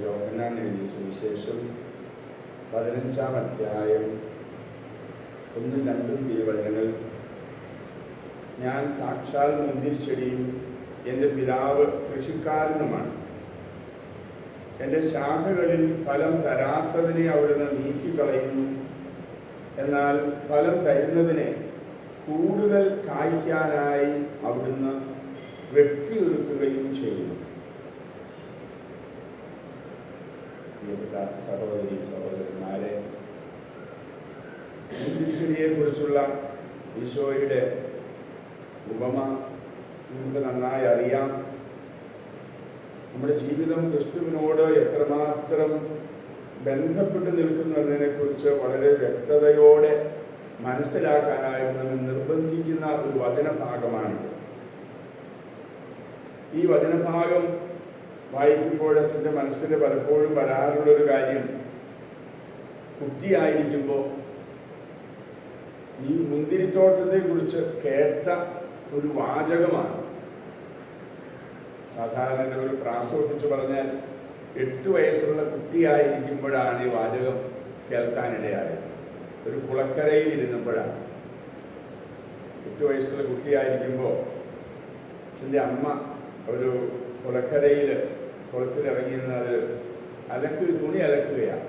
യോഹന്നാൻ എഴുതിയ സുവിശേഷം 15-ാം അധ്യായം 1-2 തിരുവചനങ്ങൾ. ഞാൻ സാക്ഷാൽ മുന്തിരിച്ചെടിയും എൻ്റെ പിതാവ് കൃഷിക്കാരനുമാണ്. എൻ്റെ ശാഖകളിൽ ഫലം തരാത്തതിനെ അവിടുന്ന് നീക്കിക്കളയുന്നു, എന്നാൽ ഫലം തരുന്നതിനെ കൂടുതൽ കായ്ക്കാനായി അവിടുന്ന് വെട്ടിയൊരുക്കുകയും ചെയ്യുന്നു. പ്രിയപ്പെട്ട സഹോദരി സഹോദരന്മാരെ, മുന്തിരിച്ചെടിയെക്കുറിച്ചുള്ള ഈശോയുടെ ഉപമ നമുക്ക് നന്നായി അറിയാം. നമ്മുടെ ജീവിതം ക്രിസ്തുവിനോട് എത്രമാത്രം ബന്ധപ്പെട്ട് നിൽക്കുന്നു എന്നതിനെക്കുറിച്ച് വളരെ വ്യക്തതയോടെ മനസ്സിലാക്കാനായിട്ട് നമ്മൾ നിർബന്ധിക്കുന്ന ഒരു വചനഭാഗമാണിത്. ഈ വചനഭാഗം വായിക്കുമ്പോൾ അച്ഛൻ്റെ മനസ്സിൽ പലപ്പോഴും വരാറുള്ളൊരു കാര്യം, കുട്ടിയായിരിക്കുമ്പോൾ ഈ മുന്തിരിത്തോട്ടത്തെ കുറിച്ച് കേട്ട ഒരു വാചകമാണ്. സാധാരണ ഒരു പ്രാസോട്ടിച്ച് പറഞ്ഞാൽ 8 വയസ്സുള്ള കുട്ടിയായിരിക്കുമ്പോഴാണ് ഈ വാചകം കേൾക്കാനിടയായത്. ഒരു കുളക്കരയിൽ ഇരുന്നപ്പോഴാണ്. 8 വയസ്സുള്ള കുട്ടിയായിരിക്കുമ്പോൾ അച്ഛൻ്റെ അമ്മ ഒരു കുളക്കരയിൽ കുളത്തിലിറങ്ങിയിരുന്നത് തുണി അലക്കുകയാണ്.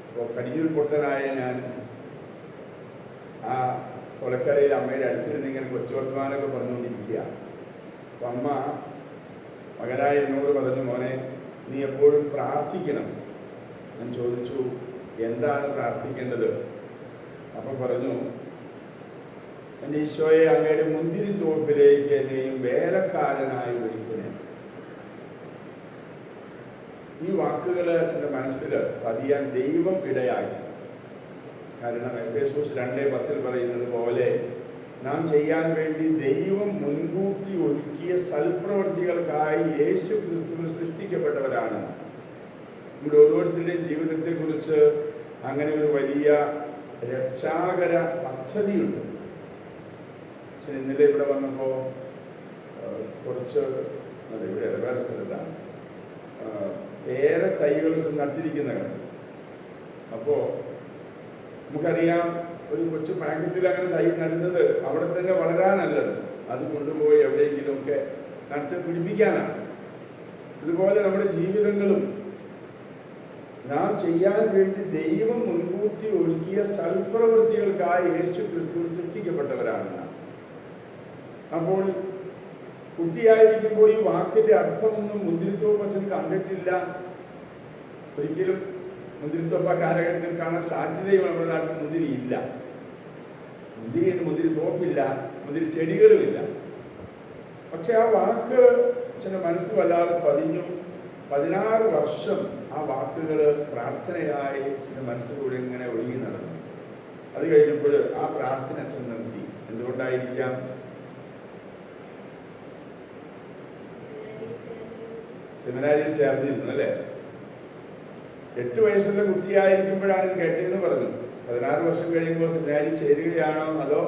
അപ്പോൾ കടിഞ്ഞൂൽ പൊട്ടനായ ഞാൻ ആ കുളക്കരയിൽ അമ്മയുടെ അടുത്തിരുന്ന് ഇങ്ങനെ കൊച്ചു വർത്തമാനമൊക്കെ പറഞ്ഞുകൊണ്ടിരിക്കുക. അപ്പം അമ്മ മകനായ എന്നോട് പറഞ്ഞു, മോനെ നീ എപ്പോഴും പ്രാർത്ഥിക്കണം. ഞാൻ ചോദിച്ചു, എന്താണ് പ്രാർത്ഥിക്കേണ്ടത്? അപ്പം പറഞ്ഞു, എൻ്റെ ഈശോയെ, അങ്ങയുടെ മുന്തിരിത്തോപ്പിലേക്ക് എന്നെയും വേലക്കാരനായി വിളിക്കണേ. ഈ വാക്കുകൾ അച്ഛൻ്റെ മനസ്സിൽ പതിയാൻ ദൈവം ഇടയാക്കി. കാരണം എഫേസ്യോസ് 2:10 പറയുന്നത് പോലെ നാം ചെയ്യാൻ വേണ്ടി ദൈവം മുൻകൂട്ടി ഒരുക്കിയ സൽപ്രവൃത്തികൾക്കായി യേശു ക്രിസ്തുവിൽ സൃഷ്ടിക്കപ്പെട്ടവരാണ്. നമ്മുടെ ഓരോരുത്തരുടെയും ജീവിതത്തെക്കുറിച്ച് അങ്ങനെ ഒരു വലിയ രക്ഷാകര പദ്ധതിയുണ്ട്. പക്ഷെ ഇന്നലെ ഇവിടെ വന്നപ്പോൾ കുറച്ച് ഇവിടെ വേറെ സ്ഥലത്താണ് ഏറെ തൈകൾ നട്ടിരിക്കുന്ന കണ്ടു. അപ്പോൾ നമുക്കറിയാം, ഒരു കൊച്ചു പാക്കറ്റിൽ അങ്ങനെ തൈ നടുന്നത് അവിടെ തന്നെ വളരാനല്ലത്, അത് കൊണ്ടുപോയി എവിടെയെങ്കിലുമൊക്കെ നട്ട് പിടിപ്പിക്കാനാണ്. ഇതുപോലെ നമ്മുടെ ജീവിതങ്ങളും നാം ചെയ്യാൻ വേണ്ടി ദൈവം മുൻകൂട്ടി ഒരുക്കിയ സൽപ്രവൃത്തികൾക്കായി യേശു ക്രിസ്തു സൃഷ്ടിക്കപ്പെട്ടവരാണ്. അപ്പോൾ കുട്ടിയായിരിക്കുമ്പോൾ ഈ വാക്കിന്റെ അർത്ഥമൊന്നും മുന്തിരിത്തോപ്പ് അച്ഛൻ കണ്ടിട്ടില്ല. ഒരിക്കലും മുന്തിരിത്തോപ്പ് കാലഘട്ടത്തിൽ കാണാൻ സാധ്യതയും നമ്മുടെ നാട്ടിൽ മുന്തിരി ഇല്ല. മുന്തിരി തോപ്പില്ല, മുന്തിരി ചെടികളുമില്ല. പക്ഷെ ആ വാക്ക് അച്ഛൻ്റെ മനസ്സിൽ വല്ലാതെ പതിഞ്ഞു. 16 വർഷം ആ വാക്കുകൾ പ്രാർത്ഥനയായി അച്ഛൻ്റെ മനസ്സിലൂടെ ഇങ്ങനെ ഒഴുകി നടന്നു. അത് കഴിഞ്ഞപ്പോൾ ആ പ്രാർത്ഥന അച്ഛൻ നിർത്തി. എന്തുകൊണ്ടായിരിക്കാം? സെമിനാരിയിൽ ചേർന്നിരുന്നു അല്ലേ? 8 വയസ്സുള്ള കുട്ടിയായിരിക്കുമ്പോഴാണ് ഇത് കേട്ടതെന്ന് പറഞ്ഞു. 16 വർഷം കഴിയുമ്പോൾ സെമിനാരിൽ ചേരുകയാണോ അതോ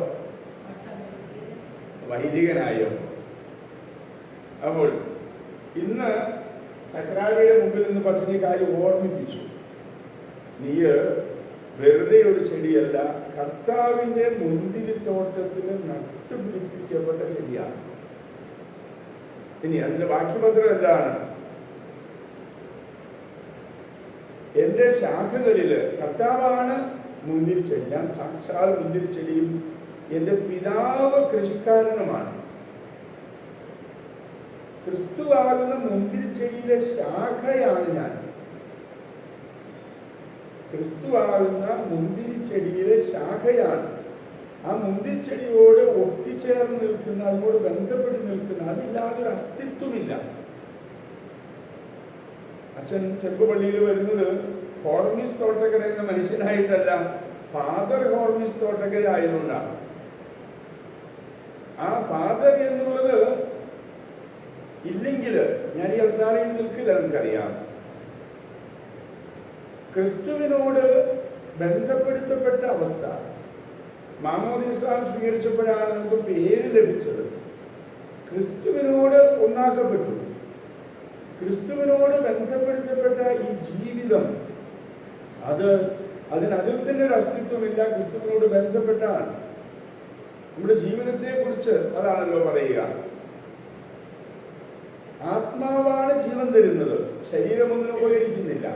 വൈദികനായോ? അപ്പോൾ ഇന്ന് സക്രാരിയുടെ മുമ്പിൽ നിന്ന് പക്ഷേ കാര്യം ഓർമ്മിപ്പിച്ചു. നീ വെറുതെ ഒരു ചെടിയല്ല, കർത്താവിന്റെ മുന്തിരിത്തോട്ടത്തിന് നട്ടുപിടിപ്പിക്കപ്പെട്ട ചെടിയാണ്. ഇനി അതിന്റെ ബാക്കിപത്രം എന്താണ്? എന്റെ ശാഖകളില് കർത്താവാണ് മുന്തിരിച്ചെടി, ഞാൻ സാക്ഷാൽ മുന്തിരിച്ചെടിയും എന്റെ പിതാവ് കൃഷിക്കാരനുമാണ്. ക്രിസ്തുവാകുന്ന മുന്തിരിച്ചെടിയിലെ ശാഖയാണ് ഞാൻ. ക്രിസ്തുവാകുന്ന മുന്തിരിച്ചെടിയിലെ ശാഖയാണ്. ആ മുന്തിരിച്ചെടിയോട് ഒട്ടിച്ചേർന്ന് നിൽക്കുന്ന, അതിനോട് ബന്ധപ്പെട്ട് നിൽക്കുന്ന, അതില്ലാതെ ഒരു അസ്തിത്വമില്ല. അച്ഛൻ ചെമ്പുപള്ളിയിൽ വരുന്നത് ഹോർമിസ് തോട്ടക്കര എന്ന മനുഷ്യനായിട്ടല്ല, ഫാദർ ഹോർമിസ് തോട്ടക്കര ആയതുകൊണ്ടാണ്. ആ ഫാദർ എന്നുള്ളത് ഇല്ലെങ്കിൽ ഞാൻ ഈ അൾത്താരയിൽ നിൽക്കില്ല. നമുക്കറിയാം, ക്രിസ്തുവിനോട് ബന്ധപ്പെടുത്തപ്പെട്ട അവസ്ഥ. മാമോദീസ സ്വീകരിച്ചപ്പോഴാണ് നമുക്ക് പേര് ലഭിച്ചത്. ക്രിസ്തുവിനോട് ഒന്നാക്കപ്പെട്ടു. ക്രിസ്തുവിനോട് ബന്ധപ്പെടുത്തപ്പെട്ട ഈ ജീവിതം അതിൽ തന്നെ ഒരു അസ്തിത്വമില്ല. ക്രിസ്തുവിനോട് ബന്ധപ്പെട്ടാണ് നമ്മുടെ ജീവിതത്തെ കുറിച്ച് അതാണല്ലോ പറയുക. ആത്മാവാണ് ജീവൻ തരുന്നത്, ശരീരമൊന്നും ഉപകരിക്കുന്നില്ല.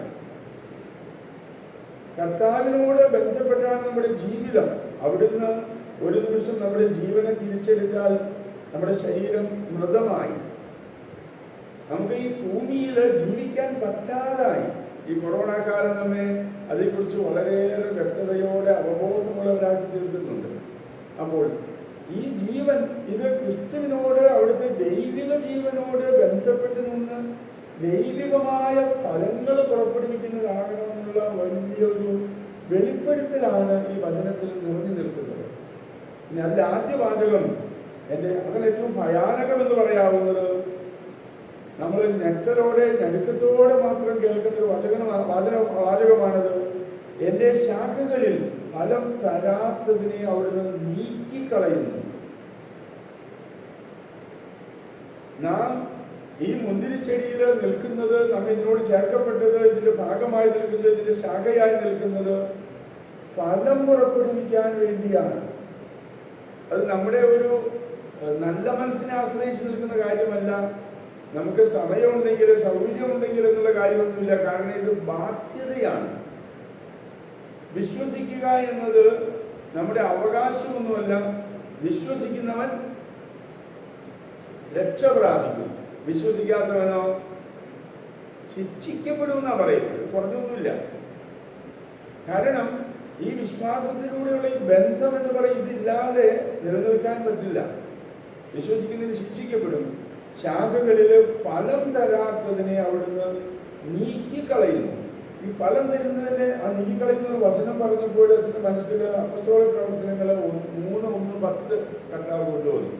കർത്താവിനോട് ബന്ധപ്പെട്ടാണ് നമ്മുടെ ജീവിതം. അവിടുന്ന് ഒരു നിമിഷം നമ്മുടെ ജീവനെ തിരിച്ചെടുത്താൽ നമ്മുടെ ശരീരം മൃതമായി. നമുക്ക് ഈ ഭൂമിയിൽ ജീവിക്കാൻ പറ്റാതായി. ഈ കൊറോണ കാലം നമ്മെ അതേക്കുറിച്ച് വളരെയേറെ വ്യക്തതയോടെ അവബോധമുള്ളവരാക്കി തീർക്കുന്നുണ്ട്. അപ്പോൾ ഈ ജീവൻ ഇത് ക്രിസ്തുവിനോട്, അവിടുത്തെ ദൈവിക ജീവനോട് ബന്ധപ്പെട്ട് നിന്ന് ദൈവികമായ ഫലങ്ങൾ പുറപ്പെടുവിക്കുന്നതാകണമെന്നുള്ള വലിയൊരു വെളിപ്പെടുത്തലാണ് ഈ വചനത്തിൽ നിറഞ്ഞു നിൽക്കുന്നത്. ഇനി അതിന്റെ ആദ്യ വാചകം അതിലേറ്റവും ഭയാനകം എന്ന് പറയാവുന്നത് നമ്മൾ ഞെരുക്കത്തോടെ മാത്രം കേൾക്കുന്ന ഒരു വാചകമാണത്. എന്റെ ശാഖകളിൽ ഫലം തരാത്തതിനെ അവിടുന്ന് നീക്കിക്കളയുന്നു. നാം ഈ മുന്തിരിച്ചെടിയിൽ നിൽക്കുന്നത്, നമ്മെ ഇതിനോട് ചേർക്കപ്പെട്ടത്, ഇതിന്റെ ഭാഗമായി നിൽക്കുന്നത്, ഇതിന്റെ ശാഖയായി നിൽക്കുന്നത് ഫലം പുറപ്പെടുവിക്കാൻ വേണ്ടിയാണ്. അത് നമ്മുടെ ഒരു നല്ല മനസ്സിനെ ആശ്രയിച്ച് നിൽക്കുന്ന കാര്യമല്ല. നമുക്ക് സമയമുണ്ടെങ്കിൽ സൗകര്യമുണ്ടെങ്കിൽ എന്നുള്ള കാര്യമൊന്നുമില്ല. കാരണം ഇത് ബാധ്യതയാണ്. വിശ്വസിക്കുക എന്നത് നമ്മുടെ അവകാശമൊന്നുമല്ല. വിശ്വസിക്കുന്നവൻ രക്ഷ പ്രാപിക്കും, വിശ്വസിക്കാത്തവനോ ശിക്ഷിക്കപ്പെടുമെന്നാണ് പറയുന്നത്. കുറഞ്ഞൊന്നുമില്ല. കാരണം ഈ വിശ്വാസത്തിലൂടെയുള്ള ഈ ബന്ധം എന്ന് പറയും, ഇതില്ലാതെ നിലനിൽക്കാൻ പറ്റില്ല. വിശ്വസിക്കുന്നതിന് ശിക്ഷിക്കപ്പെടും. ശാഖകളില് ഫലം തരാത്തതിനെ അവിടുന്ന് നീക്കിക്കളയുന്നു. ഈ ഫലം തരുന്നതിനെ ആ നീക്കിക്കളയുന്ന വചനം പറഞ്ഞപ്പോൾ അച്ഛൻ്റെ മനസ്സിൽ അപ്പസ്തോലിക പ്രവർത്തനങ്ങൾ 3:10 കർത്താവ് കൊണ്ടുവന്നു.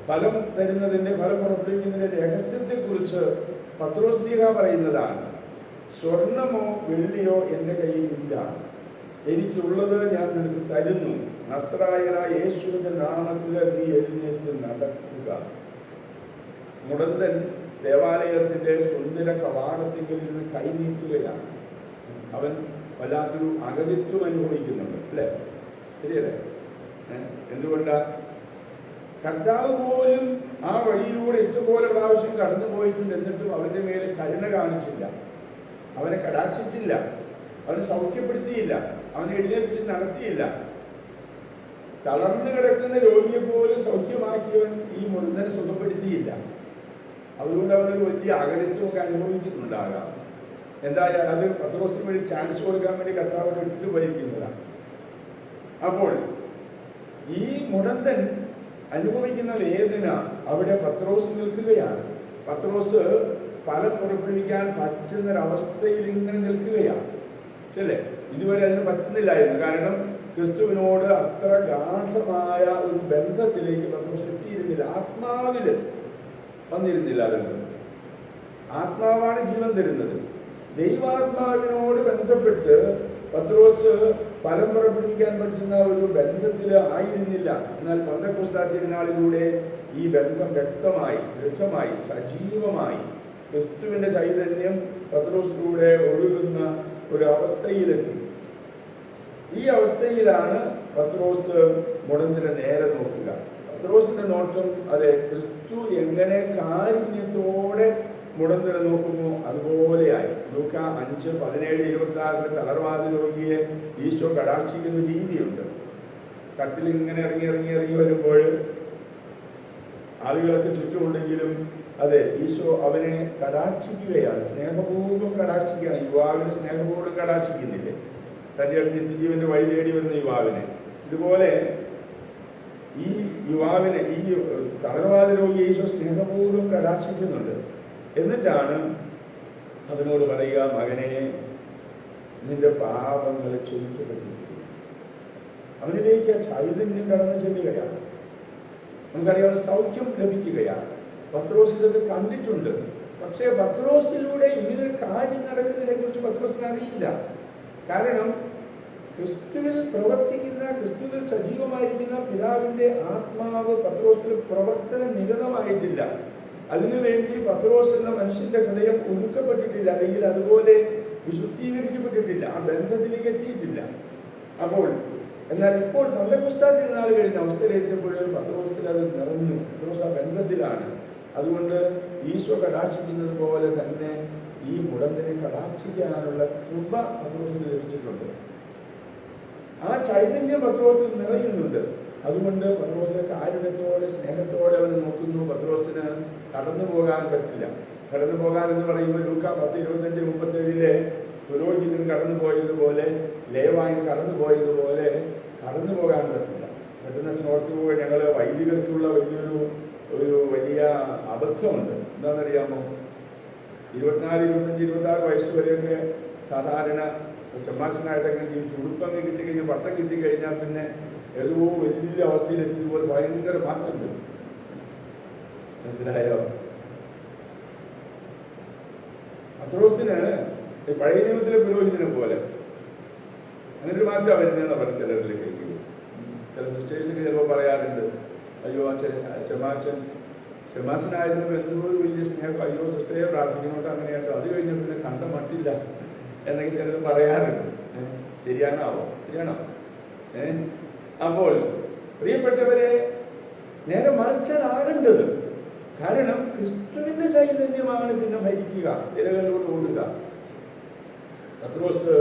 ഫലം തരുന്നതിന്റെ, ഫലം പുറപ്പെടുവിക്കുന്നതിന്റെ രഹസ്യത്തെ കുറിച്ച് പത്രോസ് ശ്ലീഹ പറയുന്നതാണ്. സ്വർണമോ വെള്ളിയോ എൻ്റെ കയ്യിൽ ഇല്ല, എനിക്കുള്ളത് ഞാൻ നിനക്ക് തരുന്നു. നസ്രായനായ യേശുവിന്റെ നാമത്തിൽ നീ എഴുന്നേറ്റ് നടക്കുക. മുടന്തൻ ദേവാലയത്തിന്റെ സുന്ദര കവാടത്തിൽ നിന്ന് കൈനീട്ടുകയാണ്. അവൻ വല്ലാത്തൊരു അഗതിത്വം അനുഭവിക്കുന്നുണ്ട്, അല്ലേ? ശരിയല്ലേ? എന്തുകൊണ്ടാ? കർത്താവ് പോലും ആ വഴിയിലൂടെ ഇഷ്ടംപോലെ പ്രാവശ്യം കടന്നു പോയിട്ടുണ്ട്. എന്നിട്ടും അവന്റെ മേലെ കരുണ കാണിച്ചില്ല, അവനെ കടാക്ഷിച്ചില്ല, അവനെ സൗഖ്യപ്പെടുത്തിയില്ല, അവനെ എഴുന്നേൽപ്പിച്ച് നടത്തിയില്ല. തളർന്നു കിടക്കുന്ന രോഗിയെ പോലും സൗഖ്യമാക്കിയവൻ ഈ മുടന്തനെ സുഖപ്പെടുത്തിയില്ല. അതുകൊണ്ട് അവനൊരു വലിയ അകലത്വമൊക്കെ അനുഭവിക്കുന്നുണ്ടാകാം. എന്തായാലും അത് പത്രോസിന് വേണ്ടി ചാൻസ് കൊടുക്കാൻ വേണ്ടി കർത്താവ് ഇട്ട് ഭരിക്കുന്നതാണ്. അപ്പോൾ ഈ മുടന്തൻ അനുഭവിക്കുന്ന വേദന അവിടെ പത്രോസ് നിൽക്കുകയാണ്. പത്രോസ് ഫലം പുറപ്പെടുവിക്കാൻ പറ്റുന്നൊരവസ്ഥയിൽ ഇങ്ങനെ നിൽക്കുകയാണ്, അല്ലേ? ഇതുവരെ അതിന് പറ്റുന്നില്ലായിരുന്നു. കാരണം ക്രിസ്തുവിനോട് അത്ര ഗാഠമായ ഒരു ബന്ധത്തിലേക്ക് പത്രോസ് എത്തിയിരുന്നില്ല. ആത്മാവിൽ വന്നിരുന്നില്ല. ബന്ധം ആത്മാവാണ് ജീവൻ തരുന്നത്. ദൈവാത്മാവിനോട് ബന്ധപ്പെട്ട് പത്രോസ് ഫലം പുറപ്പെടുവിക്കാൻ പറ്റുന്ന ഒരു ബന്ധത്തിൽ ആയിരുന്നില്ല. എന്നാൽ പെന്തക്കോസ്ത് തിരുനാളിലൂടെ ഈ ബന്ധം വ്യക്തമായി സജീവമായി ക്രിസ്തുവിന്റെ ചൈതന്യം പത്രോസിലൂടെ ഒഴുകുന്ന ഒരു അവസ്ഥയിലെത്തി. ഈ അവസ്ഥയിലാണ് പത്രോസ് മുടന്തിനെ നേരെ നോക്കുക. പത്രോസിന്റെ നോട്ടം അതെ ക്രിസ്തു എങ്ങനെ കാരുണ്യത്തോടെ മുടന്തിനെ നോക്കുന്നു അതുപോലെയായി. ലൂക്കാ 5:17-26 തളർവാദ രോഗിയെ ഈശോ കടാക്ഷിക്കുന്ന രീതിയുണ്ട്. കട്ടിൽ ഇങ്ങനെ ഇറങ്ങി വരുമ്പോൾ ആളുകളൊക്കെ ചുറ്റുമുണ്ടെങ്കിലും അതെ ഈശോ അവനെ കടാക്ഷിക്കുകയാണ്, സ്നേഹപൂർവ്വം കടാക്ഷിക്കുകയാണ്. യുവാവിനെ സ്നേഹപൂർവ്വം കടാക്ഷിക്കുന്നില്ലേ? തന്റെ നിത്യജീവന്റെ വഴി തേടി വരുന്ന യുവാവിനെ. ഇതുപോലെ ഈ യുവാവിനെ, ഈ തളർവാദ രോഗിയെ ഈശോ സ്നേഹപൂർവ്വം കടാക്ഷിക്കുന്നുണ്ട്. എന്നിട്ടാണ് അവനോട് പറയുക, മകനെ നിന്റെ പാപങ്ങൾ ക്ഷമിക്കപ്പെട്ടിരിക്കുന്നു. അവനിലേക്ക് ആ ചൈതന്യം കടന്നു ചെല്ലുകയാണ്. നമുക്കറിയാവുന്ന സൗഖ്യം ലഭിക്കുകയാണ്. പത്രോസ് ഇതൊക്കെ കണ്ടിട്ടുണ്ട്. പക്ഷേ പത്രോസിലൂടെ ഇങ്ങനൊരു കാര്യം നടക്കുന്നതിനെ കുറിച്ച് പത്രോസിന് അറിയില്ല. കാരണം ക്രിസ്തുവിൽ പ്രവർത്തിക്കുന്ന, ക്രിസ്തുവിൽ സജീവമായിരിക്കുന്ന പിതാവിന്റെ ആത്മാവ് പത്രോസിൽ പ്രവർത്തന നിരതമായിട്ടില്ല. അതിനുവേണ്ടി പത്രോസ് എന്ന മനുഷ്യന്റെ ഹൃദയം ഒരുക്കപ്പെട്ടിട്ടില്ല, അല്ലെങ്കിൽ അതുപോലെ വിശുദ്ധീകരിക്കപ്പെട്ടിട്ടില്ല, ആ ബന്ധത്തിലേക്ക് എത്തിയിട്ടില്ല. അപ്പോൾ എന്നാൽ ഇപ്പോൾ പന്തക്കുസ്താ തിരുനാൾ കഴിഞ്ഞ അവസ്ഥയിലെത്തിയപ്പോഴും പത്രോസിൽ അത് നിറഞ്ഞു. പത്രോസ് ആ ബന്ധത്തിലാണ്. അതുകൊണ്ട് ഈശോ കടാക്ഷിക്കുന്നത് പോലെ തന്നെ ഈ മുടന്തിനെ കടാക്ഷിക്കാനുള്ള കൃപ പത്രോസിന് ലഭിച്ചിട്ടുണ്ട്. ആ ചൈതന്യം പത്രോസിൽ നിറയുന്നുണ്ട്. അതുകൊണ്ട് പത്രോസ് കാരുണ്യത്തോടെ സ്നേഹത്തോടെ അവന് നോക്കുന്നു. പത്രോസിന് കടന്നു പോകാൻ പറ്റില്ല. കടന്നു പോകാൻ എന്ന് പറയുമ്പോൾ ലൂക്കാ 10:25-37 പുരോഹിതൻ കടന്നു പോയതുപോലെ, ലേവായൻ കടന്നു പോയതുപോലെ കടന്നു പോകാൻ പറ്റില്ല. പെട്ടെന്ന് അച്ഛൻ ഓർത്തു പോവുക, ഞങ്ങൾ വൈദികർക്കുള്ള വലിയ അബദ്ധമുണ്ട്. എന്താണെന്നറിയാമോ? 24, 25, 26 വയസ്സ് വരെയൊക്കെ സാധാരണ ചെമ്മാശനായിട്ടൊക്കെ ജീവിച്ചു. ഉടുപ്പങ്ങ് കിട്ടിക്കഴിഞ്ഞാൽ, പട്ടം കിട്ടിക്കഴിഞ്ഞാൽ പിന്നെ ഏതോ വലിയ അവസ്ഥയിലെത്തിയതുപോലെ ഭയങ്കര മാറ്റം വരും. മനസ്സിലായോ? പത്രോസിന് പഴയ നിയമത്തിലെ പുരോഹിതനെ പോലെ അങ്ങനെ ഒരു മാറ്റം വരുന്നതെന്ന് പറഞ്ഞ ചിലരിലേക്ക്. ചില സിസ്റ്റേഴ്സിന് ചിലപ്പോൾ പറയാറുണ്ട്, അയ്യോ ചെമ്മാശനായിരുന്നപ്പോൾ എന്തോ ഒരു വലിയ സ്നേഹം, അയ്യോ സിസ്റ്ററെ പ്രാർത്ഥിക്കുന്നോട്ട് അങ്ങനെയാട്ടോ, അത് കഴിഞ്ഞ പിന്നെ കണ്ട മട്ടില്ല എന്നൊക്കെ ചിലർ പറയാറുണ്ട്. ശരിയാണോ? അപ്പോൾ പ്രിയപ്പെട്ടവരെ, നേരെ മറിച്ചാകേണ്ടത്. കാരണം ക്രിസ്തുവിന്റെ ചൈതന്യമാണ് പിന്നെ ഭരിക്കുക, തിരകളിലൂടെ ഓടുക. പത്രോസ്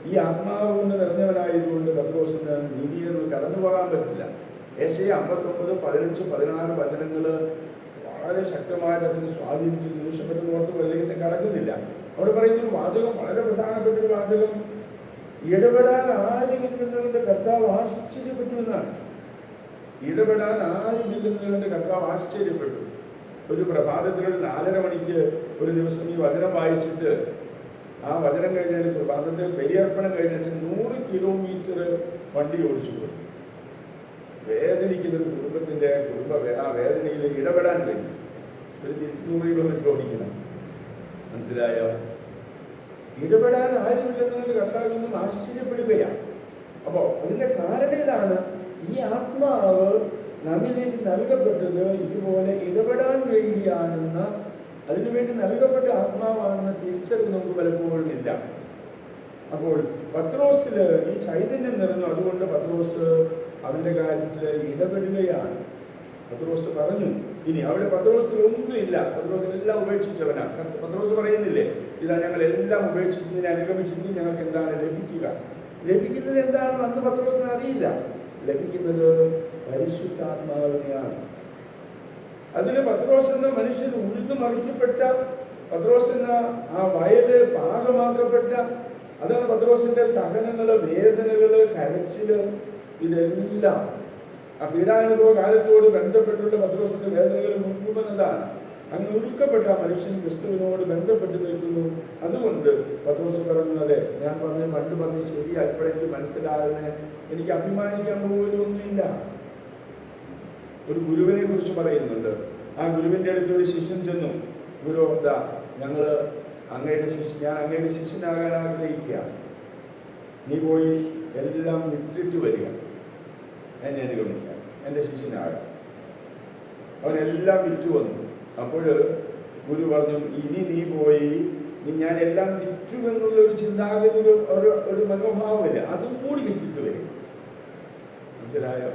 ഈ ആത്മാവ് കൊണ്ട് നിറഞ്ഞവനായതുകൊണ്ട് പത്രോസിന് നീതിയിൽ കടന്നു പോകാൻ പറ്റില്ല. യേശയ്യ 59:15-16 വചനങ്ങള് വളരെ ശക്തമായിട്ട് അതിന് സ്വാധീനിച്ചു. നിമിഷപ്പെട്ട് ഓർത്ത് വല്ലേക്ക് കടക്കുന്നില്ല. അവിടെ പറയുന്ന വാചകം വളരെ പ്രധാനപ്പെട്ട ഒരു വാചകം, ഇടപെടാൻ ആരുമില്ലെന്നതിന്റെ കർത്താവ് ആശ്ചര്യപ്പെട്ടു എന്നാണ്. ഇടപെടാൻ ആരുമില്ലെന്നതിന്റെ കർത്താവ് ആശ്ചര്യപ്പെട്ടു. ഒരു പ്രഭാതത്തിലൊരു 4:30 മണിക്ക് ഒരു ദിവസം ഈ വചനം വായിച്ചിട്ട് ആ വചനം കഴിഞ്ഞാൽ പ്രഭാതത്തിൽ ബലിയർപ്പണം കഴിഞ്ഞാൽ 100 കിലോമീറ്റർ വണ്ടി ഓടിച്ചു പോയി. വേദനിക്കുന്ന ഒരു കുടുംബത്തിന്റെ ആ വേദനയിൽ ഇടപെടാൻ കഴിയും. ഒരു 100 കിലോമീറ്റർ ഓടിക്കണം. മനസ്സിലായോ? ഇടപെടാൻ ആരുമില്ലെന്നതിന്റെ കർത്താവിൽ ആശ്ചര്യപ്പെടുകയാണ്. അപ്പോൾ അതിന്റെ കാരണം ഇതാണ്, ഈ ആത്മാവ് നമ്മിലേക്ക് നൽകപ്പെട്ടത് ഇതുപോലെ ഇടപെടാൻ വേണ്ടിയാണെന്ന, അതിനുവേണ്ടി നൽകപ്പെട്ട ആത്മാവാണെന്ന തിരിച്ചറിവ് നമുക്ക് പലപ്പോഴും ഇല്ല. അപ്പോൾ പത്രോസില് ഈ ചൈതന്യം നിറഞ്ഞു. അതുകൊണ്ട് പത്രോസ് അവന്റെ കാര്യത്തിൽ ഇടപെടുകയാണ്. പത്രോസ് പറഞ്ഞു, ഇനി അവിടെ പത്രോസിൽ ഒന്നുമില്ല, പത്രോസിൽ എല്ലാം ഉപേക്ഷിച്ചവനാണ്. പത്രോസ് പറയുന്നില്ലേ, ഇതാ ഞങ്ങൾ എല്ലാം ഉപേക്ഷിച്ചതിനെ അനുഗമിച്ചെങ്കിൽ ഞങ്ങൾക്ക് എന്താണ് ലഭിക്കുക? ലഭിക്കുന്നത് എന്താണെന്ന് അന്ന് പത്രോസിന് അറിയില്ല. ലഭിക്കുന്നത് പരിശുദ്ധാത്മാവിനെയാണ്. അതിന് പത്രോസ് എന്ന മനുഷ്യൻ ഉഴുതു മറിക്കപ്പെട്ട, പത്രോസ് എന്ന ആ വയല് പാകമാക്കപ്പെട്ട, അതാണ് പത്രോസിന്റെ സഹനങ്ങള്, വേദനകള്, കരച്ചില്, ഇതെല്ലാം ആ പീഡാനുഭവ കാലത്തോട് ബന്ധപ്പെട്ടുള്ള പത്രോസിന്റെ വേദനകൾ മുഴുവൻ എന്താണ്? അങ്ങ് ഒരുക്കപ്പെട്ട മനുഷ്യൻ ക്രിസ്തുവിനോട് ബന്ധപ്പെട്ട് നിൽക്കുന്നു. അതുകൊണ്ട് പത്രോസ് പറയുന്നത്, ഞാൻ പണ്ട് പറഞ്ഞ് ശരിയാ, ഇപ്പോഴെനിക്ക് മനസ്സിലാകുന്നേ, എനിക്ക് അഭിമാനിക്കാൻ പോലും ഒന്നുമില്ല. ഒരു ഗുരുവിനെ കുറിച്ച് പറയുന്നുണ്ട്. ആ ഗുരുവിന്റെ അടുത്ത് ഒരു ശിഷ്യൻ ചെന്നു, ഗുരു എന്താ, ഞാൻ അങ്ങയുടെ ശിഷ്യനാകാൻ ആഗ്രഹിക്കുക, നീ പോയി എല്ലാം വിട്ടിട്ട് വരിക, എന്നെ അനുഗമിക്കാം, എൻ്റെ ശിഷ്യനാകാം. അവനെല്ലാം വിറ്റു വന്നു. അപ്പോൾ ഗുരു പറഞ്ഞു, ഇനി നീ പോയി ഞാൻ എല്ലാം വിറ്റു എന്നുള്ള ഒരു ചിന്താഗതി, ഒരു മനോഭാവമില്ല, അതും കൂടി വിറ്റിട്ട് വരും. മനസ്സിലായോ?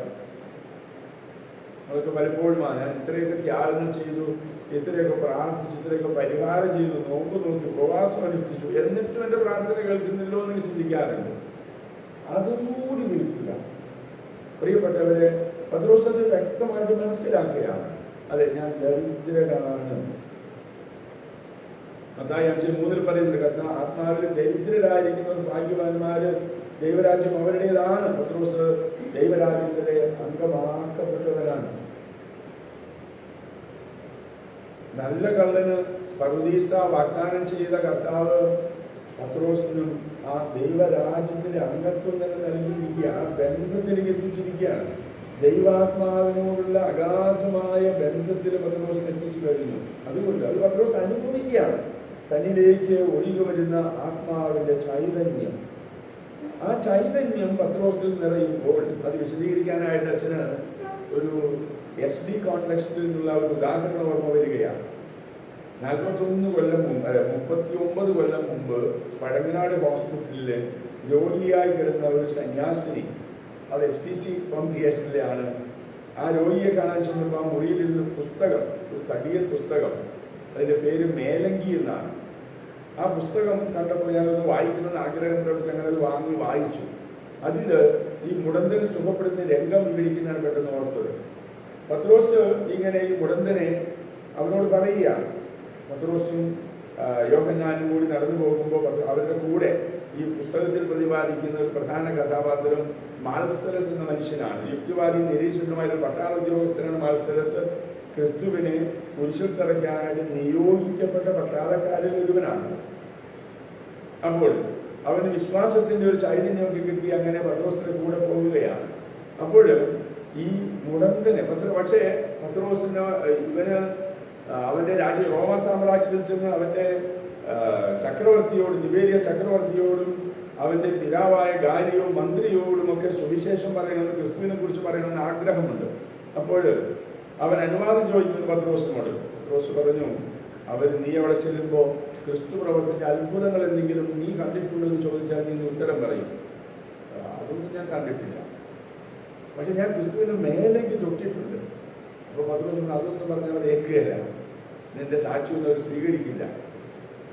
അതൊക്കെ പലപ്പോഴും ഞാൻ ഇത്രയൊക്കെ ത്യാഗങ്ങൾ ചെയ്തു, ഇത്രയൊക്കെ പ്രാർത്ഥിച്ചു, ഇത്രയൊക്കെ പരിഹാരം ചെയ്തു, നോക്കി പ്രവാസം അനുഷ്ഠിച്ചു, എന്നിട്ടും എൻ്റെ പ്രാർത്ഥന കേൾക്കുന്നില്ലോ എന്ന് ചിന്തിക്കാറുണ്ട്. അതും കൂടി വിൽക്കുക. പ്രിയപ്പെട്ടവരെ, പത്രോസ് അത് വ്യക്തമായിട്ട് മനസ്സിലാക്കുകയാണ്. അതെ, ഞാൻ ദരിദ്രനാണ്. മത്തായി 5:3 പറയുന്നുണ്ട്, ആത്മാവിൽ ദരിദ്രരായിരിക്കുന്നവർ ഭാഗ്യവാന്മാര്, ദൈവരാജ്യം അവരുടേതാണ്. പത്രോസ് ദൈവരാജ്യത്തിലെ അംഗമാക്കപ്പെട്ടവരാണ്. നല്ല കള്ളന് പറുദീസ വാഗ്ദാനം ചെയ്ത കർത്താവ് പത്രോസിനും ആ ദൈവരാജ്യത്തിലെ അംഗത്വം തന്നെ നൽകിയിരിക്കുക, ആ ബന്ധത്തിലേക്ക് എത്തിച്ചിരിക്കുകയാണ്. ദൈവാത്മാവിനോടുള്ള അഗാധമായ ബന്ധത്തിൽ പത്രോസിനെ എത്തിച്ചു കഴിഞ്ഞു. അതുകൊണ്ട് അത് പത്രോസ് അനുഭവിക്കുകയാണ്. തന്നിലേക്ക് ഒഴുകി വരുന്ന ആത്മാവിന്റെ ചൈതന്യം. ആ ആ ചൈതന്യം പത്രോസിൽ നിറയുമ്പോൾ അത് വിശദീകരിക്കാനായിട്ട് അച്ഛന് ഒരു SD കോൺടെക്സ്റ്റിൽ നിന്നുള്ള ഒരു ഉദാഹരണം ഓർമ്മ വരികയാണ്. 39 കൊല്ലം മുമ്പ് 39 കൊല്ലം മുമ്പ് പഴങ്ങനാട് ഹോസ്പിറ്റലില് രോഗിയായി കിടന്ന ഒരു സന്യാസിനി, അത് FCC കോൺഗ്രിഗേഷനിലാണ്. ആ രോഗിയെ കാണാൻ ചെന്നപ്പോൾ ആ മുറിയിൽ ഒരു പുസ്തകം, ഒരു തടിയൽ പുസ്തകം, അതിൻ്റെ പേര് മേലങ്കി എന്നാണ്. ആ പുസ്തകം കണ്ടപ്പോൾ ഞാനൊന്ന് വായിക്കണമെന്ന് ആഗ്രഹം പ്രവർത്തിച്ച് അങ്ങനെ അത് വാങ്ങി വായിച്ചു. അതിൽ ഈ മുടന്തനെ സുഖപ്പെടുന്ന രംഗം വിവരിക്കുന്നതാണ് പെട്ടെന്ന് ഓർത്തത്. പത്രോസ് ഇങ്ങനെ ഈ മുടന്തനെ അവനോട് പറയുകയാണ്. പത്രോസും യോഹന്നാനും കൂടി നടന്നു പോകുമ്പോൾ അവരുടെ കൂടെ ഈ പുസ്തകത്തിൽ പ്രതിപാദിക്കുന്ന ഒരു പ്രധാന കഥാപാത്രം മാൽസലസ് എന്ന മനുഷ്യനാണ്. യുക്തിവാദി നിരീക്ഷകനുമായ ഒരു പട്ടാള ഉദ്യോഗസ്ഥനാണ് മാൽസലസ്. ക്രിസ്തുവിനെ കുരിശിൽ തറയ്ക്കാനായിട്ട് നിയോഗിക്കപ്പെട്ട പട്ടാളക്കാരിൽ ഒരുവനാണ്. അപ്പോൾ അവന് വിശ്വാസത്തിന്റെ ഒരു ചൈതന്യമൊക്കെ കിട്ടി. അങ്ങനെ പത്രോസിന്റെ കൂടെ പോവുകയാണ്. അപ്പോൾ ഈ മുടന്തനെ പക്ഷേ പത്രോസിന് ഇവന് അവന്റെ റോമ സാമ്രാജ്യത്തിൽ ചെന്ന് അവന്റെ ചക്രവർത്തിയോടും തിബേരിയസ് ചക്രവർത്തിയോടും അവന്റെ പിതാവായ ഗാലിയോ മന്ത്രിയോടും ഒക്കെ സുവിശേഷം പറയണമെന്ന്, ക്രിസ്തുവിനെ കുറിച്ച് പറയണമെന്ന് ആഗ്രഹമുണ്ട്. അപ്പോൾ അവൻ അനുവാദം ചോദിക്കുന്നു പത്രോസിനോട്. പത്രോസ് പറഞ്ഞു, നീ അവിടെ ചെല്ലുമ്പോൾ ക്രിസ്തു പ്രവർത്തിച്ച അത്ഭുതങ്ങൾ എന്തെങ്കിലും നീ കണ്ടിട്ടുണ്ടെന്ന് ചോദിച്ചാൽ നീ ഉത്തരം പറയും. അതൊന്നും ഞാൻ കണ്ടിട്ടില്ല, പക്ഷെ ഞാൻ ക്രിസ്തുവിന് മേലേക്ക് തൊട്ടിട്ടുണ്ട്. അപ്പോൾ പത്രോസ് അതൊന്നും പറഞ്ഞവർ ഏൽക്കുകയില്ല, നിന്റെ സാക്ഷിയൊന്നും അവർ സ്വീകരിക്കില്ല.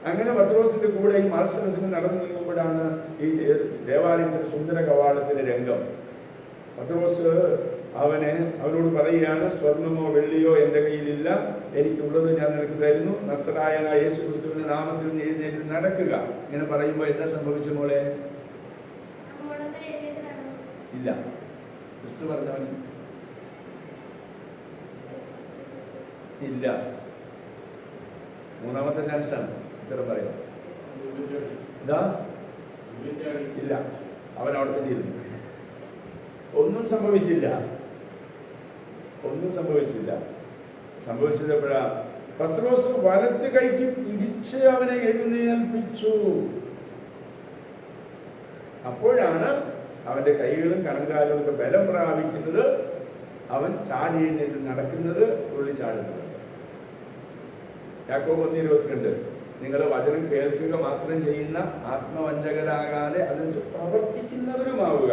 അങ്ങനെ പത്രോസിന്റെ കൂടെ ഈ മാൽസലസിന് നടന്നു നീങ്ങുമ്പോഴാണ് ഈ ദേവാലയത്തിന്റെ സുന്ദര കവാടത്തിന്റെ രംഗം. പത്രോസ് അവനോട് പറയുകയാണ്, സ്വർണമോ വെള്ളിയോ എൻ്റെ കയ്യിലില്ല, എനിക്കുള്ളത് ഞാൻ നിനക്ക് തരുന്നു, നസ്രായനായ യേശു ക്രിസ്തുവിന്റെ നാമത്തിൽ എഴുന്നേറ്റ് നടക്കുക. ഇങ്ങനെ പറയുമ്പോൾ എന്താ സംഭവിച്ച മോളെ? ഇല്ല, സിസ്റ്റർ പറഞ്ഞവൻ ഇല്ല. മൂന്നാമത്തെ ചാൻസാണ് ഉത്തരം പറയാം. ഇല്ല, അവൻ അവിടെ തന്നെ ഇരുന്നു. ഒന്നും സംഭവിച്ചില്ല. സംഭവിച്ചത് എപ്പോഴാ? പത്രോസ് വലത്ത് കൈക്ക് പിടിച്ച് അവനെ എഴുന്നേൽപ്പിച്ചു. അപ്പോഴാണ് അവന്റെ കൈകളും കണങ്കാലും ഒക്കെ ബലം പ്രാപിക്കുന്നത്. അവൻ ചാടി എഴുന്നേറ്റ് നടക്കുന്നത്, തുള്ളിച്ചാടുന്നത്. യാക്കോബ് 1:22, നിങ്ങൾ വചനം കേൾക്കുക മാത്രം ചെയ്യുന്ന ആത്മവഞ്ചകരാകാതെ അതിന് പ്രവർത്തിക്കുന്നവരുമാവുക.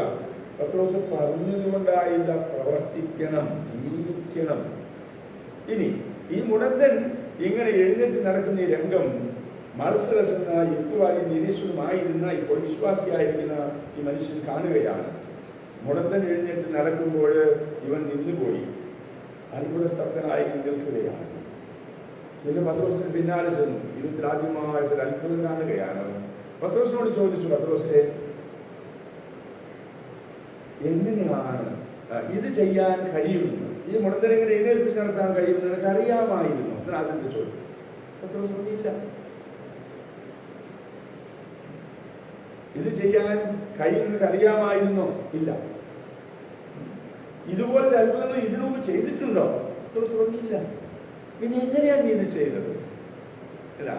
പത്രോസ് പറഞ്ഞതുകൊണ്ടായില്ല, പ്രവർത്തിക്കണം, ജീവിക്കണം. ഇനി ഈ മുടന്തൻ ഇങ്ങനെ എഴുന്നേറ്റ് നടക്കുന്ന ഈ രംഗം മാൽസലസ് എന്ന യുക്തിവാദി നിരീക്ഷകനുമായിരുന്ന ഇപ്പോൾ വിശ്വാസിയായിരിക്കുന്ന ഈ മനുഷ്യൻ കാണുകയാണ്. മുടന്തൻ എഴുന്നേറ്റ് നടക്കുമ്പോൾ ഇവൻ നിന്നുപോയി, അത്ഭുതസ്തബ്ധനായി നിൽക്കുകയാണ്. പിന്നെ പത്രോസിന് പിന്നാലെ ചെന്നു. ജീവിതത്തിൽ ആദ്യമായിട്ടൊരു അത്ഭുതം കാണുകയാണ്. പത്രോസിനോട് ചോദിച്ചു, പത്രോസെ, എങ്ങനെയാണ് ഇത് ചെയ്യാൻ കഴിയുന്നത്? ഈ മുടന്തനെ എങ്ങനെ എഴുന്നേൽപ്പിച്ച് നടത്താൻ കഴിയുന്നത് നിനക്ക് അറിയാമായിരുന്നു? അതിനാദ്യത്തെ ചോദ്യം. പത്രോസ് പറഞ്ഞില്ല. ഇത് ചെയ്യാൻ കഴിയുന്നത് അറിയാമായിരുന്നോ? ഇല്ല. ഇതുപോലത്തെ അത്ഭുതങ്ങൾ ഇതിനു മുമ്പ് ചെയ്തിട്ടുണ്ടോ? പത്രോസ് പറഞ്ഞില്ല. പിന്നെ എങ്ങനെയാണ് നീ ഇത് ചെയ്തത്? ഇല്ല.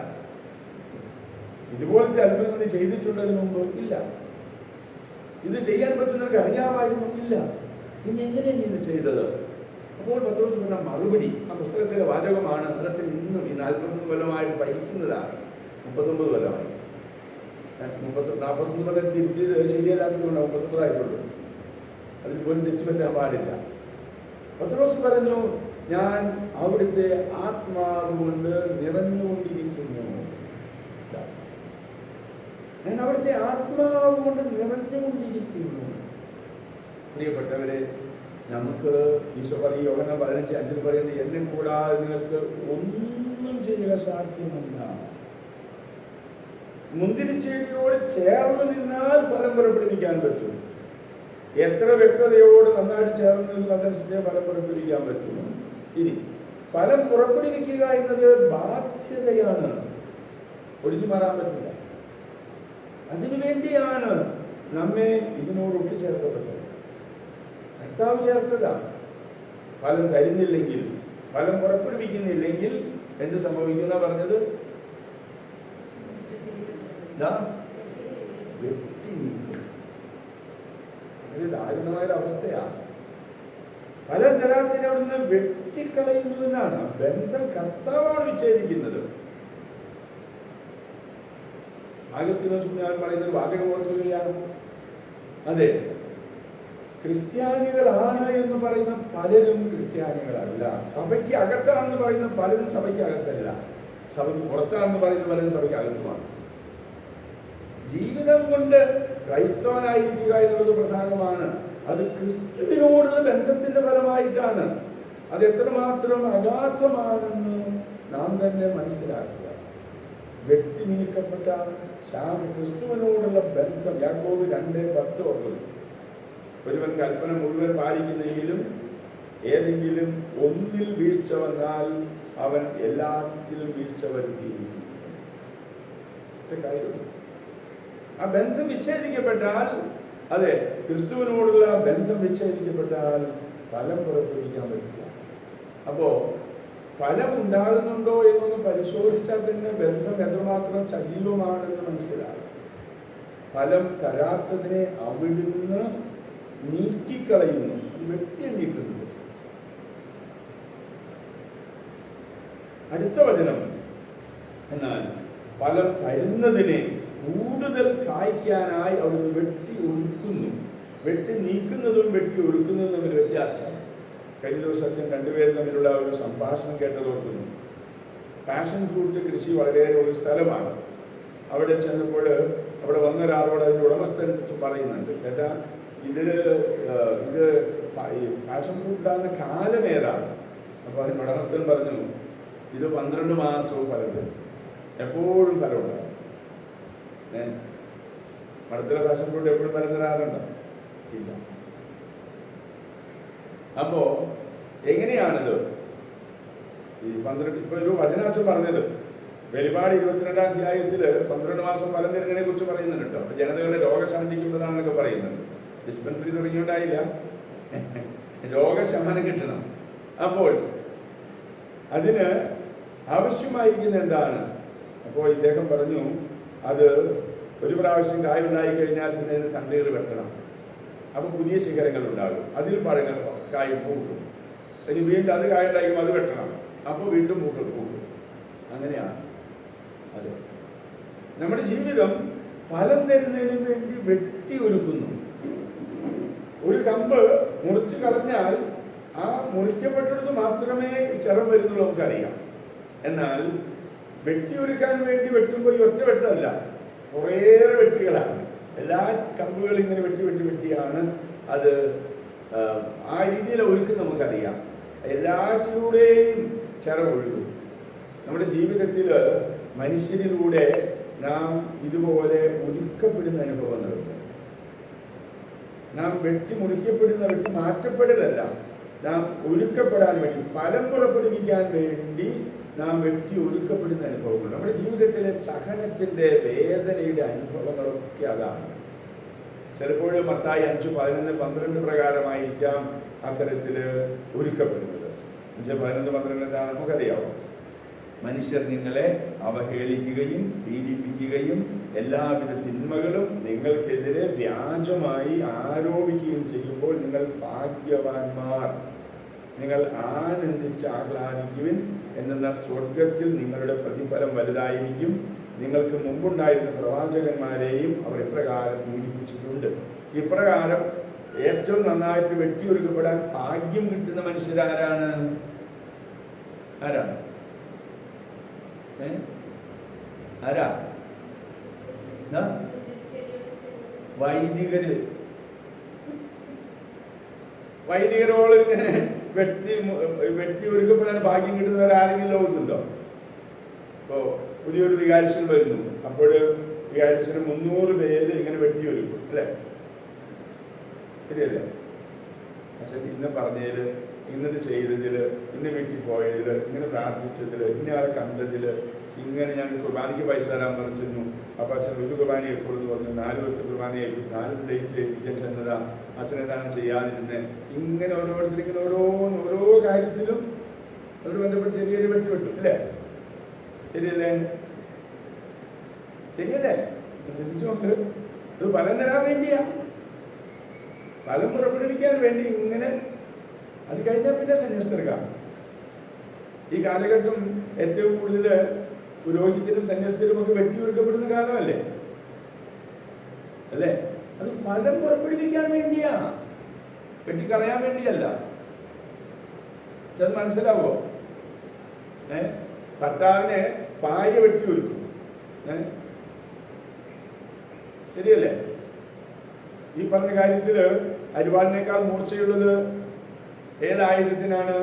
ഇതുപോലത്തെ അത്ഭുതങ്ങൾ ചെയ്തിട്ടുണ്ടോ ഇതിനു മുമ്പ്? ഇല്ല. ഇത് ചെയ്യാൻ പറ്റുന്നവർക്ക് അറിയാമായിരുന്നു? ഇല്ല. പിന്നെ എങ്ങനെയാണ് നീ ഇത് ചെയ്തത്? അപ്പോൾ പത്രോസ് പറഞ്ഞ മറുപടി ആ പുസ്തകത്തിലെ വാചകമാണ്. അതൊക്കെ ഇന്നും ഈ 41 കൊല്ലമായിട്ട് ഭരിക്കുന്നതാണ്. 39 കൊല്ലമായി. 41 കൊല്ലം തിരിച്ചത് ശരിയല്ലാത്തതുകൊണ്ട് 39 ആയിട്ടുള്ളൂ. അതിൽ പോലും തെറ്റുപറ്റാൻ പാടില്ല. പത്രോസ് പറഞ്ഞു, ഞാൻ അവിടുത്തെ ആത്മാവ് കൊണ്ട് നിറഞ്ഞുകൊണ്ടിരിക്കുന്നു. ഞാൻ അവിടുത്തെ ആത്മാവ് കൊണ്ട് നിറഞ്ഞുകൊണ്ടിരിക്കുന്നു. പ്രിയപ്പെട്ടവരെ, നമുക്ക് ഈശോ പറയും യോഹന്നാൻ 15:5 പറയുന്നത്, എന്നെ കൂടാതെ നിങ്ങൾക്ക് ഒന്നും ചെയ്യുക സാധ്യമല്ല. മുന്തിരിച്ചെടിയോട് ചേർന്ന് നിന്നാൽ ഫലം പുറപ്പെടുവിക്കാൻ പറ്റും. എത്ര വ്യക്തതയോട് നന്നായിട്ട് ചേർന്ന് നിന്നതനുസരിച്ച് ഫലം പുറപ്പെടുവിക്കാൻ പറ്റും. ഇനി ഫലം പുറപ്പെടുവിക്കുക എന്നത് ബാധ്യതയാണ്, ഒഴിഞ്ഞു മാറാൻ പറ്റില്ല. അതിനുവേണ്ടിയാണ് നമ്മെ ഇതിനോട് ഒട്ടിച്ചേർക്കപ്പെട്ടത്. കർത്താവ് ചേർത്തതാണ്. ഫലം തരുന്നില്ലെങ്കിൽ, ഫലം പുറപ്പെടുവിക്കുന്നില്ലെങ്കിൽ എന്ത് സംഭവിക്കുന്ന പറഞ്ഞത്? വെട്ടി നീക്കും. എത്ര ദാരുണമായ അവസ്ഥയാണ്. ഫലം തരാത്തതിനെ അവിടുന്ന് വെട്ടിക്കളയുന്നു എന്നാണ്. ബന്ധം കർത്താവാണ് വിച്ഛേദിക്കുന്നത്. ആഗസ്തീനോസ് പുണ്യവാൻ പറയുന്നൊരു വാചകം ഓർക്കുകയാണ്. അതെ, ക്രിസ്ത്യാനികളാണ് എന്ന് പറയുന്ന പലരും ക്രിസ്ത്യാനികളല്ല. സഭയ്ക്ക് അകത്താണെന്ന് പറയുന്ന പലരും സഭയ്ക്ക് അകത്തല്ല. സഭയ്ക്ക് പുറത്താണെന്ന് പറയുന്ന പലരും സഭയ്ക്ക് അകത്തുമാണ്. ജീവിതം കൊണ്ട് ക്രൈസ്തവനായിരിക്കുക എന്നുള്ളത് പ്രധാനമാണ്. അത് ക്രിസ്തുവിനോടുള്ള ബന്ധത്തിന്റെ ഫലമായിട്ടാണ്. അത് എത്രമാത്രം അഗാധമാണെന്ന് നാം തന്നെ മനസ്സിലാക്കുക. വെട്ടി നീക്കപ്പെട്ട ക്രിസ്തുവിനോടുള്ള ബന്ധം യാക്കോബ് 2:10 ഓർക്കുന്നു. ഒരുവൻ കൽപ്പന മുഴുവൻ പാലിക്കുന്നെങ്കിലും ഏതെങ്കിലും ഒന്നിൽ വീഴ്ച വന്നാൽ അവൻ എല്ലാത്തിലും വീഴ്ച വരുത്തിയിരിക്കും. ആ ബന്ധം വിച്ഛേദിക്കപ്പെട്ടാൽ, അതെ, ക്രിസ്തുവിനോടുള്ള ബന്ധം വിച്ഛേദിക്കപ്പെട്ടാൽ ഫലം പുറപ്പെടുവിക്കാൻ പറ്റില്ല. അപ്പോ ഫലം ഉണ്ടാകുന്നുണ്ടോ എന്നൊന്ന് പരിശോധിച്ചാൽ തന്നെ ബന്ധം എത്രമാത്രം സജീവമാണെന്ന് മനസ്സിലാകും. ഫലം തരാത്തതിനെ അവിടുന്ന് നീക്കിക്കളയുന്നു, വെട്ടി നീക്കുന്നു. അടുത്ത വചനം, എന്നാൽ ഫലം തരുന്നതിനെ കൂടുതൽ കായ്ക്കാനായി അവിടുന്ന് വെട്ടി ഒരുക്കുന്നു. വെട്ടി നീക്കുന്നതും വെട്ടി ഒരുക്കുന്നതും തമ്മിൽ വ്യത്യാസമാണ്. കഴിഞ്ഞ ദിവസം അച്ഛൻ രണ്ടുപേരും തമ്മിലുള്ള ഒരു സംഭാഷണം കേട്ടത് ഓർക്കുന്നു. പാഷൻ ഫ്രൂട്ട് കൃഷി വളരെയേറെ ഒരു സ്ഥലമാണ്. അവിടെ ചെന്നപ്പോൾ അവിടെ വന്ന ഒരാളോട് അതിൻ്റെ ഉടമസ്ഥൻ പറയുന്നുണ്ട്, ചേട്ടാ ഇത് പാഷൻ ഫ്രൂട്ട് ഉണ്ടാകുന്ന കാലം ഏതാണ്? അപ്പോൾ അതിൻ്റെ ഉടമസ്ഥൻ പറഞ്ഞു, ഇത് 12 മാസവും ഫലം തരും, എപ്പോഴും ഫലം ഉണ്ടാകും. മഠത്തിലെ പാഷൻ ഫ്രൂട്ട് എപ്പോഴും ഫലം തരാറുണ്ടോ? ഇല്ല. അപ്പോ എങ്ങനെയാണിത്? ഈ 12 ഇപ്പൊ ഒരു വചനാച്ചൻ പറഞ്ഞത് വെളിപാട് 22-ാം അധ്യായത്തില് 12 മാസം ഫലം തരുന്നതിനെ കുറിച്ച് പറയുന്നുണ്ട് കേട്ടോ. അപ്പൊ ജനതകളുടെ രോഗശാന്തിക്കുന്നതാണെന്നൊക്കെ പറയുന്നുണ്ട്. ഡിസ്പെൻസറി തുടങ്ങിയോണ്ടായില്ല, രോഗശമനം കിട്ടണം. അപ്പോൾ അതിന് ആവശ്യമായിരിക്കുന്ന എന്താണ്? അപ്പോൾ ഇദ്ദേഹം പറഞ്ഞു, അത് ഒരു പ്രാവശ്യം കായുണ്ടായി കഴിഞ്ഞാൽ പിന്നെ അതിന് തണ്ടുകൾ വെട്ടണം. അപ്പൊ പുതിയ ശിഖരങ്ങൾ ഉണ്ടാകും, അതിൽ പഴങ്ങൾ കായ് പൂക്കും. ഇനി വീണ്ടും അത് കായുണ്ടായിരിക്കും, അത് വെട്ടണം, അപ്പോൾ വീണ്ടും പൂക്കൾ പൂക്കും. അങ്ങനെയാണ് അത്. നമ്മുടെ ജീവിതം ഫലം തരുന്നതിന് വേണ്ടി വെട്ടി ഒരുക്കുന്നു. ഒരു കമ്പ് മുറിച്ച് കളഞ്ഞാൽ ആ മുറിക്കപ്പെട്ടിടത്ത് മാത്രമേ ചിറം വരുന്നുള്ളൂ, നമുക്കറിയാം. എന്നാൽ വെട്ടിയൊരുക്കാൻ വേണ്ടി വെട്ടുമ്പോൾ ഈ ഒറ്റ വെട്ടല്ല, കുറേയേറെ വെട്ടികളാണ്. എല്ലാ കമ്പുകളും ഇങ്ങനെ വെട്ടിയാണ് അത് ആ രീതിയിൽ ഒരുക്കും. നമുക്കറിയാം, എല്ലാറ്റിലൂടെയും ചിറകൊഴുകും. നമ്മുടെ ജീവിതത്തിൽ മനുഷ്യരിലൂടെ നാം ഇതുപോലെ ഒരുക്കപ്പെടുന്ന അനുഭവങ്ങളുണ്ട്. നാം വെട്ടി മാറ്റപ്പെടലല്ല, നാം ഒരുക്കപ്പെടാൻ വേണ്ടി, ഫലം പുറപ്പെടുവിക്കാൻ വേണ്ടി നാം വെട്ടി ഒരുക്കപ്പെടുന്ന അനുഭവങ്ങൾ. നമ്മുടെ ജീവിതത്തിലെ സഹനത്തിന്റെ, വേദനയുടെ അനുഭവങ്ങളൊക്കെ അതാണ്. ചിലപ്പോൾ മത്തായി 5:11-12 പ്രകാരമായിരിക്കാം അത്തരത്തില് ഒരുക്കപ്പെടുന്നത്. 5:11-12 എന്താണ് നമുക്കറിയാവും. മനുഷ്യർ നിങ്ങളെ അവഹേളിക്കുകയും പീഡിപ്പിക്കുകയും എല്ലാവിധ തിന്മകളും നിങ്ങൾക്കെതിരെ വ്യാജമായി ആരോപിക്കുകയും ചെയ്യുമ്പോൾ നിങ്ങൾ ഭാഗ്യവാന്മാർ, നിങ്ങൾ ആനന്ദിച്ച് ആഹ്ലാദിക്കുവിൻ, എന്നാൽ സ്വർഗത്തിൽ നിങ്ങളുടെ പ്രതിഫലം വലുതായിരിക്കും. നിങ്ങൾക്ക് മുമ്പുണ്ടായിരുന്ന പ്രവാചകന്മാരെയും അവർ ഇപ്രകാരം പീഡിപ്പിച്ചിട്ടുണ്ട്. ഇപ്രകാരം ഏറ്റവും നന്നായിട്ട് വെട്ടിയൊരുക്കപ്പെടാൻ ഭാഗ്യം കിട്ടുന്ന മനുഷ്യരാരാണ്? ആരാണ്? ആരാ? വൈദികര്. വൈദികരോട് ഇങ്ങനെ വെട്ടി ഒരുക്കപ്പെടാൻ ഭാഗ്യം കിട്ടുന്നവരാരെങ്കിലും ലോകത്തുണ്ടോ? ഇപ്പോ പുതിയൊരു വികാരിഷൻ വരുന്നു, അപ്പോൾ വികാരിഷന് 300 പേര് ഇങ്ങനെ വെട്ടിയൊരുക്കും, അല്ലേ? ശരിയല്ലേ? പക്ഷെ ഇന്ന് പറഞ്ഞതില്, ഇന്നത് ചെയ്തതില്, ഇന്ന് വീട്ടിൽ പോയതില്, ഇങ്ങനെ പ്രാർത്ഥിച്ചതില്, ഇന്നയാളെ കണ്ടതില്, ഇങ്ങനെ ഞാൻ കുർബാനയ്ക്ക് പൈസ തരാൻ പറഞ്ഞിരുന്നു. അപ്പൊ അച്ഛൻ ഒരു കുർബാന എപ്പോഴും പറഞ്ഞു, 4 ദിവസത്തെ കുർബാന 4 ഡേറ്റ് ഏൽപ്പിക്കാൻ ചെന്നതാ, അച്ഛൻ എന്താണ് ചെയ്യാതിരുന്നത്? ഇങ്ങനെ ഓരോരുത്തരിങ്ങനെ ഓരോ കാര്യത്തിലും അവരോട് ബന്ധപ്പെട്ട് ചെറിയൊരു വെട്ടി അല്ലേ? ശരിയല്ലേ? ശ്രദ്ധിച്ചു നോക്ക്. ഇത് ഫലം തരാൻ വേണ്ടിയാ. ഫലം പുറപ്പെടുവിക്കാൻ വേണ്ടി ഇങ്ങനെ, അത് കഴിഞ്ഞാൽ പിന്നെ സന്യസ്തർക്കാം. ഈ കാലഘട്ടം ഏറ്റവും കൂടുതൽ പുരോഹിതരും സന്യസ്തരും ഒക്കെ വെട്ടിയൊരുക്കപ്പെടുന്ന കാലമല്ലേ അല്ലേ? അത് ഫലം പുറപ്പെടുവിക്കാൻ വേണ്ടിയാ, വെട്ടിക്കളയാൻ വേണ്ടിയല്ല. അത് മനസ്സിലാവോ? ഭർത്താവിനെ ഭാര്യ വെട്ടിയൊരുക്കും, ശരിയല്ലേ? ഈ പറഞ്ഞ കാര്യത്തില് അരിവാളിനേക്കാൾ മൂർച്ചയുള്ളത് ഏതായുധത്തിനാണ്?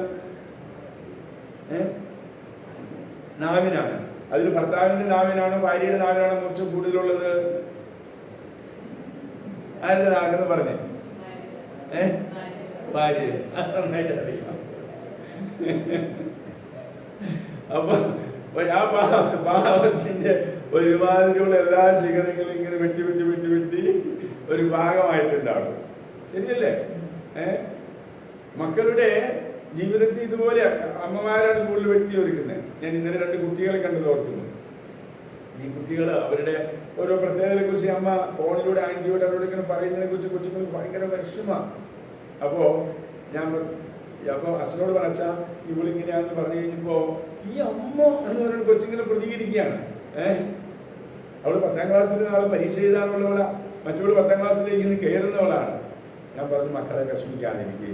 നാവിനാണ്. അതിൽ ഭർത്താവിന്റെ നാവിനാണ് ഭാര്യയുടെ നാവിനാണ് മൂർച്ച കൂടുതലുള്ളത്? ആരുടെ നാവെന്ന് പറഞ്ഞേ? ഭാര്യ. നന്നായിട്ട് അറിയാം. അപ്പൊ ആ പാവത്തിന്റെ ഒരുമാതിരിയുള്ള എല്ലാ ശിഖരങ്ങളും ഇങ്ങനെ വെട്ടി വെട്ടി വെട്ടി വെട്ടി ഒരു ഭാഗമായിട്ടുണ്ടാവും, ശരിയല്ലേ? മക്കളുടെ ജീവിതത്തിൽ ഇതുപോലെ അമ്മമാരാണ് കൂടുതൽ വെട്ടിയൊരുക്കുന്നത്. ഞാൻ ഇന്നലെ 2 കുട്ടികളെ കണ്ടത് ഓർക്കുന്നു. ഈ കുട്ടികൾ അവരുടെ ഓരോ പ്രത്യേകതയെ കുറിച്ച് അമ്മ ഫോണിലൂടെ ആന്റിയോട് അവരോട് ഇങ്ങനെ പറയുന്നതിനെ കുറിച്ച് കുട്ടികൾക്ക് ഭയങ്കര വിഷമമാണ്. അപ്പോ അച്ഛനോട് പറഞ്ഞ ഇവളിങ്ങനെയാണെന്ന് പറഞ്ഞു കഴിഞ്ഞപ്പോ ഈ അമ്മ എന്ന് പറയുന്ന കൊച്ചിങ്ങനെ പ്രതികരിക്കുകയാണ്. അവള് 10ാം ക്ലാസ്സിൽ നാളെ പരീക്ഷ എഴുതാനുള്ളവളാ, മറ്റവള് 10ാം ക്ലാസ്സിലേക്ക് ഇന്ന് കയറുന്നവളാണ്. ഞാൻ പറഞ്ഞു മക്കളെ വിഷമിക്കാതെ എനിക്ക്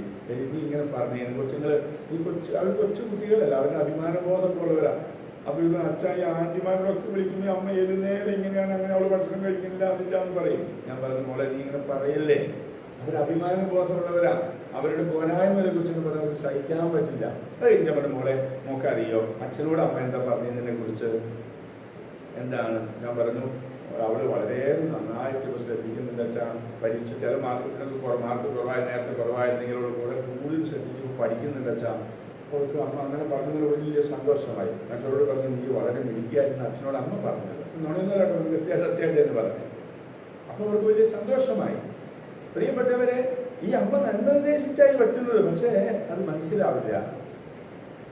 നീ ഇങ്ങനെ പറഞ്ഞു കൊച്ചുങ്ങള് അവർ കൊച്ചു കുട്ടികളല്ല, അവരുടെ അഭിമാനബോധമൊക്കെ ഉള്ളവരാ. അപ്പൊ ഇവർ അച്ഛായി ആന്റിമാരോടൊക്കെ വിളിക്കുന്ന അമ്മ ഏത് നേരം ഇങ്ങനെയാണ്, അങ്ങനെ അവള് ഭക്ഷണം കഴിക്കുന്നില്ല അതില്ല എന്ന് പറയും. ഞാൻ പറഞ്ഞു മോളെ നീ ഇങ്ങനെ പറയല്ലേ, അവർ അഭിമാനബോധമുള്ളവരാ, അവരുടെ പോരായ്മകളെ കുറിച്ചൊക്കെ പറഞ്ഞാൽ അവർക്ക് സഹിക്കാൻ പറ്റില്ല. ഞാൻ പറഞ്ഞു മോളെ മോക്കറിയോ അച്ഛനോട് അമ്മ എന്താ പറഞ്ഞതിനെ കുറിച്ച്? എന്താണ്? ഞാൻ പറഞ്ഞു അവള് വളരെ നന്നായിട്ട് ശ്രദ്ധിക്കുന്നുണ്ട് വെച്ചാൽ പരീക്ഷ ചില മാർക്ക് കുറവായ നേരത്തെ കുറവായിരുന്നെങ്കിലും കൂടെ കൂടുതൽ ശ്രദ്ധിച്ച് പഠിക്കുന്നുണ്ട് വെച്ചാൽ അവൾക്ക് അമ്മ അങ്ങനെ പറഞ്ഞതിൽ വലിയ സന്തോഷമായി. മറ്റവരോട് പറഞ്ഞു നീ വളരെ മിടുക്കിയായിരുന്നു അച്ഛനോട് അമ്മ പറഞ്ഞത്, നുണയൊന്നുമല്ലോ വ്യത്യാസത്യായിട്ട് എന്ന് പറഞ്ഞു. അപ്പൊ അവർക്ക് വലിയ സന്തോഷമായി. പ്രിയപ്പെട്ടവരെ, ഈ അമ്മ നന്മ ഉദ്ദേശിച്ചായി വെട്ടുന്നത്, പക്ഷേ അത് മനസ്സിലാവില്ല.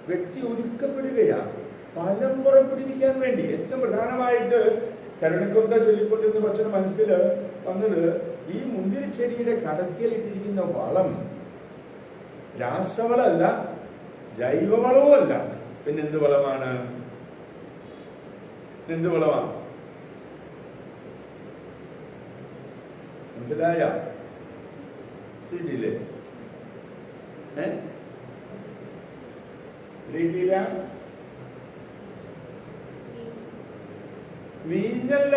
വ്യക്തി ഒരുക്കപ്പെടുകയാണ് ഫലം പുറപ്പെടുവിക്കാൻ വേണ്ടി. ഏറ്റവും പ്രധാനമായിട്ട് കരുണക്കൊന്ത ചൊല്ലിക്കൊണ്ടിരുന്ന പക്ഷേ മനസ്സിൽ വന്നത് ഈ മുന്തിരിച്ചെടിയുടെ കടക്കലിട്ടിരിക്കുന്ന വളം രാസവളമല്ല, ജൈവവളവും അല്ല, പിന്നെന്ത് വളമാണ്? എന്ത് വളമാണ്? മനസ്സിലായ? കിട്ടിയില്ലേ? കിട്ടിയില്ല? വീഞ്ഞല്ല,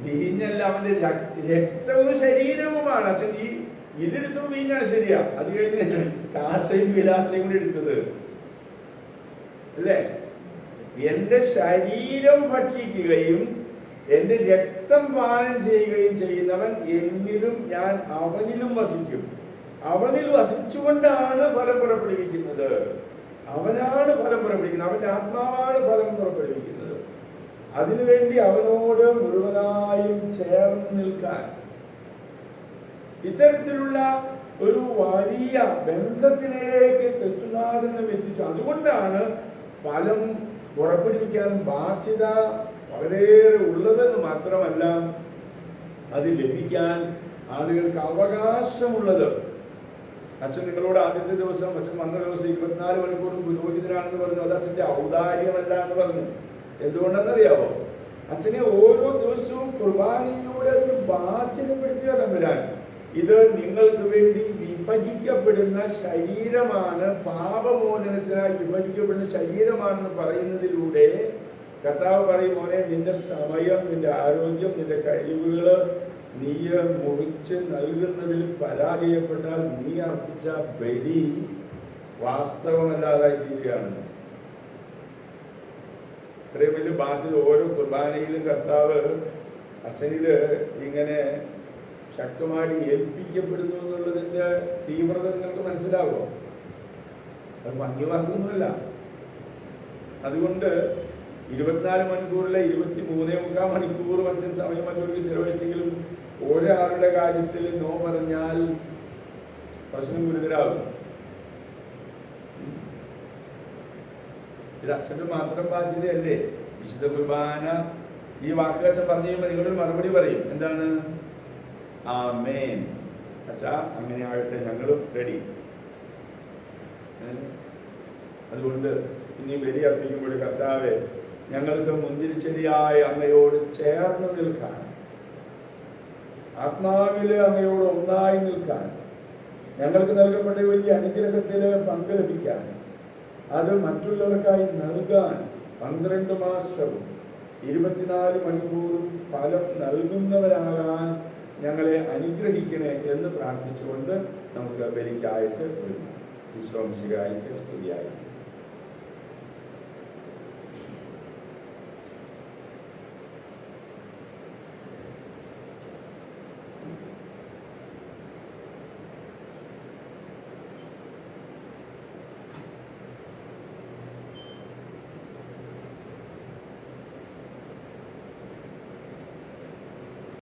വീഞ്ഞല്ല, അവന്റെ രക്തവും ശരീരവുമാണ്. അച്ഛൻ ഈ ഇതെടുത്തും വീഞ്ഞാണ്, ശരിയാ. അത് കഴിഞ്ഞ് കാസയും വിലാസയും കൂടി എടുത്തത് അല്ലേ? എന്റെ ശരീരം ഭക്ഷിക്കുകയും എന്റെ രക്തം പാനം ചെയ്യുകയും ചെയ്യുന്നവൻ എന്നിലും ഞാൻ അവനിലും വസിക്കും. അവനിൽ വസിച്ചുകൊണ്ടാണ് ഫലം പുറപ്പെടുവിക്കുന്നത്. അവനാണ് ഫലം പുറപ്പെടുവിക്കുന്നത്, അവന്റെ ആത്മാവാണ് ഫലം പുറപ്പെടുവിക്കുന്നത്. അതിനുവേണ്ടി അവനോട് മുഴുവനായും ചേർന്ന് നിൽക്കാൻ ഇത്തരത്തിലുള്ള ഒരു വലിയ ബന്ധത്തിലേക്ക് ക്രിസ്തുനാഥനെ എത്തിച്ചു. അതുകൊണ്ടാണ് ഫലം പുറപ്പെടുവിക്കാൻ ബാധ്യത വളരെയേറെ ഉള്ളതെന്ന് മാത്രമല്ല, അത് ലഭിക്കാൻ ആളുകൾക്ക് അവകാശമുള്ളത്. അച്ഛൻ നിങ്ങളോട് ആദ്യത്തെ ദിവസം അച്ഛൻ വന്ന ദിവസം 24 മണിക്കൂറും പുരോഹിതനാണെന്ന് പറഞ്ഞു. അത് അച്ഛന്റെ ഔദാര്യമല്ല എന്ന് പറഞ്ഞു. എന്തുകൊണ്ടെന്നറിയാവോ? അച്ഛനെ ഓരോ ദിവസവും കുർബാനയിലൂടെ ഒരു ബാധ്യതപ്പെടുത്തിയ തമ്പുരാൻ. ഇത് നിങ്ങൾക്ക് വേണ്ടി വിഭജിക്കപ്പെടുന്ന ശരീരമാണ്, പാപമോചനത്തിനായി വിഭജിക്കപ്പെടുന്ന ശരീരമാണെന്ന് പറയുന്നതിലൂടെ കർത്താവ് പറയും, മോനെ നിന്റെ സമയം, നിന്റെ ആരോഗ്യം, നിന്റെ കഴിവുകള് നീ മുറിച്ച് നൽകുന്നതിൽ പരാജയപ്പെട്ടാൽ നീ അർപ്പിച്ച ബലി വാസ്തവമല്ലാതായി തീരുകയാണ്. ഇത്രയും വലിയ ബാധ്യത ഓരോ കുർബാനയിലും കർത്താവ് അച്ഛനില് ഇങ്ങനെ ശക്തമായി ഏൽപ്പിക്കപ്പെടുന്നു എന്നുള്ളതിന്റെ തീവ്രത നിങ്ങൾക്ക് മനസ്സിലാകുമോ? അത് ഭംഗിവാക്കൊന്നുമല്ല. അതുകൊണ്ട് 24 മണിക്കൂറിലെ 23.25 മണിക്കൂർ അച്ഛൻ സമയം മറ്റൊരു ചെലവഴിച്ചെങ്കിലും ഒരാളുടെ കാര്യത്തിൽ നോ പറഞ്ഞാൽ പ്രശ്നം ഗുരുതരാകും. ഇത് അച്ഛൻ്റെ മാത്രം ബാധ്യതയല്ലേ? വിശുദ്ധ കുർബാന ഈ വാക്കുകൾ അച്ഛൻ പറഞ്ഞു കഴിയുമ്പോൾ നിങ്ങളൊരു മറുപടി പറയും. എന്താണ്? ആമേൻ. അച്ഛാ, അങ്ങനെ ആയിട്ട് ഞങ്ങളും റെഡി. അതുകൊണ്ട് ഇനി ബലി അർപ്പിക്കുമ്പോൾ കർത്താവേ, ഞങ്ങൾക്ക് മുന്തിരിച്ചെടിയായ അങ്ങയോട് ചേർന്ന് നിൽക്കാൻ, ആത്മാവില് അങ്ങയോട് ഒന്നായി നിൽക്കാൻ, ഞങ്ങൾക്ക് നൽകപ്പെട്ട വലിയ അനുഗ്രഹത്തിൽ പങ്ക് ലഭിക്കാൻ, അത് മറ്റുള്ളവർക്കായി നൽകാൻ 12 മാസവും 24 മണിക്കൂറും ഫലം നൽകുന്നവരാകാൻ ഞങ്ങളെ അനുഗ്രഹിക്കണേ എന്ന് പ്രാർത്ഥിച്ചുകൊണ്ട് നമുക്ക് ബലിക്കായിട്ട് ഒരുങ്ങാം. ഈശോ മിശിഹായ്ക്ക് സ്തുതിയായിരിക്കും.